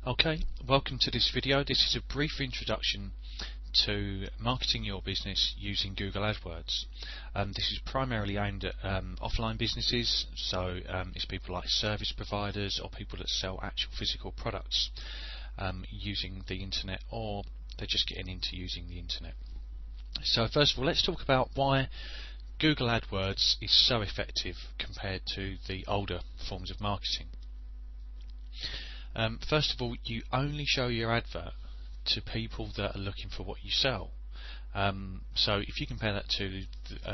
Okay, welcome to this video. This is a brief introduction to marketing your business using Google Adwords. This is primarily aimed at offline businesses, so it's people like service providers or people that sell actual physical products using the internet, or they're just getting into using the internet. So first of all, let's talk about why Google Adwords is so effective compared to the older forms of marketing. First of all, you only show your advert to people that are looking for what you sell. So if you compare that to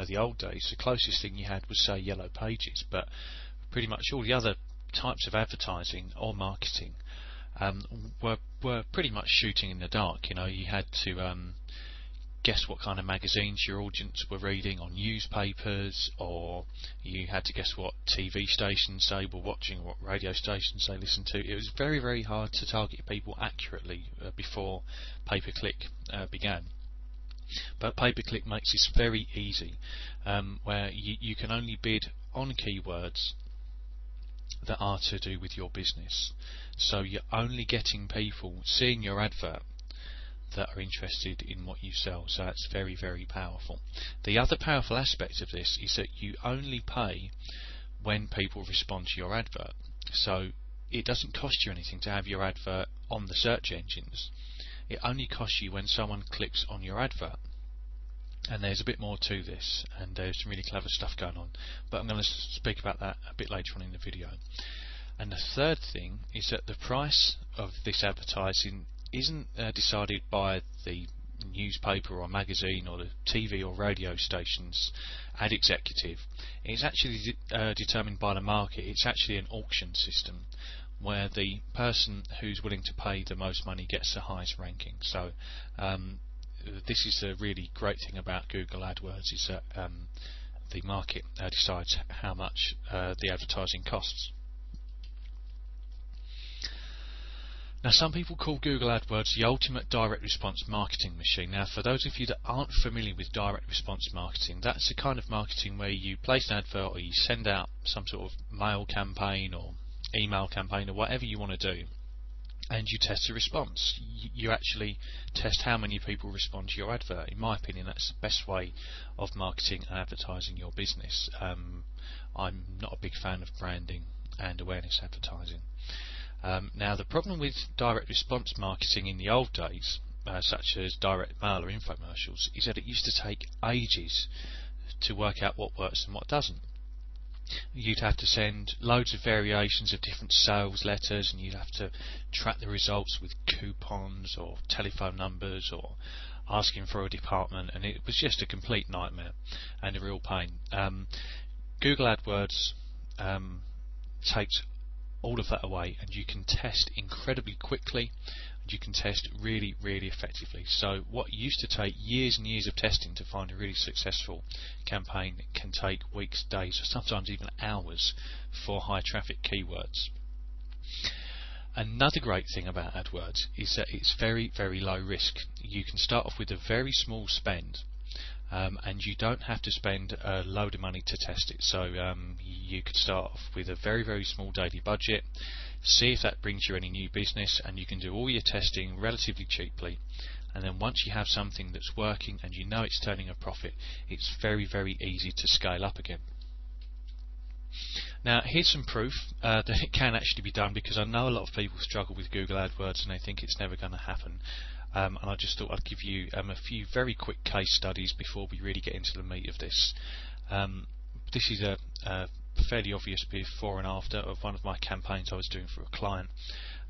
the old days, the closest thing you had was, say, Yellow Pages, but pretty much all the other types of advertising or marketing were pretty much shooting in the dark. You know, you had to guess what kind of magazines your audience were reading on newspapers, or you had to guess what TV stations they were watching, what radio stations they listened to. It was very, very hard to target people accurately before pay-per-click began. But pay-per-click makes this very easy, where you can only bid on keywords that are to do with your business. So you're only getting people seeing your advert that are interested in what you sell. So that's very, very powerful. The other powerful aspect of this is that you only pay when people respond to your advert. So it doesn't cost you anything to have your advert on the search engines. It only costs you when someone clicks on your advert. And there's a bit more to this, and there's some really clever stuff going on, but I'm going to speak about that a bit later on in the video. And the third thing is that the price of this advertising isn't decided by the newspaper or magazine or the TV or radio station's ad executive. It's actually determined by the market. It's actually an auction system where the person who's willing to pay the most money gets the highest ranking. So this is a really great thing about Google AdWords, is that the market decides how much the advertising costs. Now, some people call Google AdWords the ultimate direct response marketing machine. Now, for those of you that aren't familiar with direct response marketing, that's the kind of marketing where you place an advert or you send out some sort of mail campaign or email campaign or whatever you want to do, and you test the response. You actually test how many people respond to your advert. In my opinion, that's the best way of marketing and advertising your business. I'm not a big fan of branding and awareness advertising. Now, the problem with direct response marketing in the old days, such as direct mail or infomercials, is that it used to take ages to work out what works and what doesn't. You'd have to send loads of variations of different sales letters, and you'd have to track the results with coupons or telephone numbers or asking for a department, and it was just a complete nightmare and a real pain. Google AdWords takes all of that away, and you can test incredibly quickly, and you can test really, really effectively. So what used to take years and years of testing to find a really successful campaign can take weeks, days, or sometimes even hours for high traffic keywords. Another great thing about AdWords is that it's very, very low risk. You can start off with a very small spend, and you don't have to spend a load of money to test it. So you could start off with a very, very small daily budget, see if that brings you any new business, and you can do all your testing relatively cheaply. And then once you have something that's working and you know it's turning a profit, it's very, very easy to scale up again. Now, here's some proof that it can actually be done, because I know a lot of people struggle with Google AdWords and they think it's never going to happen. And I just thought I'd give you a few very quick case studies before we really get into the meat of this. This is a fairly obvious before and after of one of my campaigns I was doing for a client.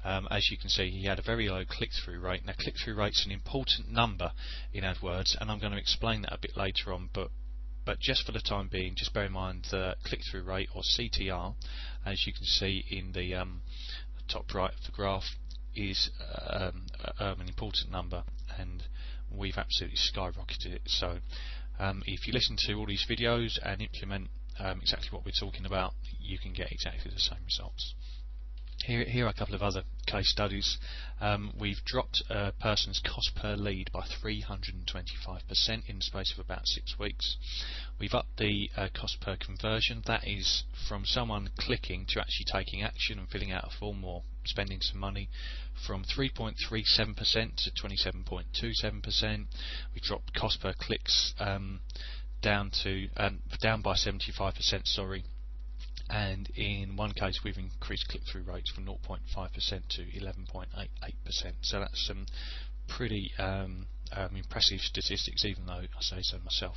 As you can see, he had a very low click-through rate. Now, click-through rate's an important number in AdWords, and I'm going to explain that a bit later on, but just for the time being, just bear in mind the click-through rate, or CTR, as you can see in the top right of the graph, is an important number, and we've absolutely skyrocketed it. So if you listen to all these videos and implement exactly what we're talking about, you can get exactly the same results. Here are a couple of other case studies. We've dropped a person's cost per lead by 325% in the space of about 6 weeks. We've upped the cost per conversion. That is from someone clicking to actually taking action and filling out a form or spending some money, from 3.37% to 27.27%. We dropped cost per clicks down by 75%. Sorry. And in one case we've increased click-through rates from 0.5% to 11.88%. So that's some pretty impressive statistics, even though I say so myself.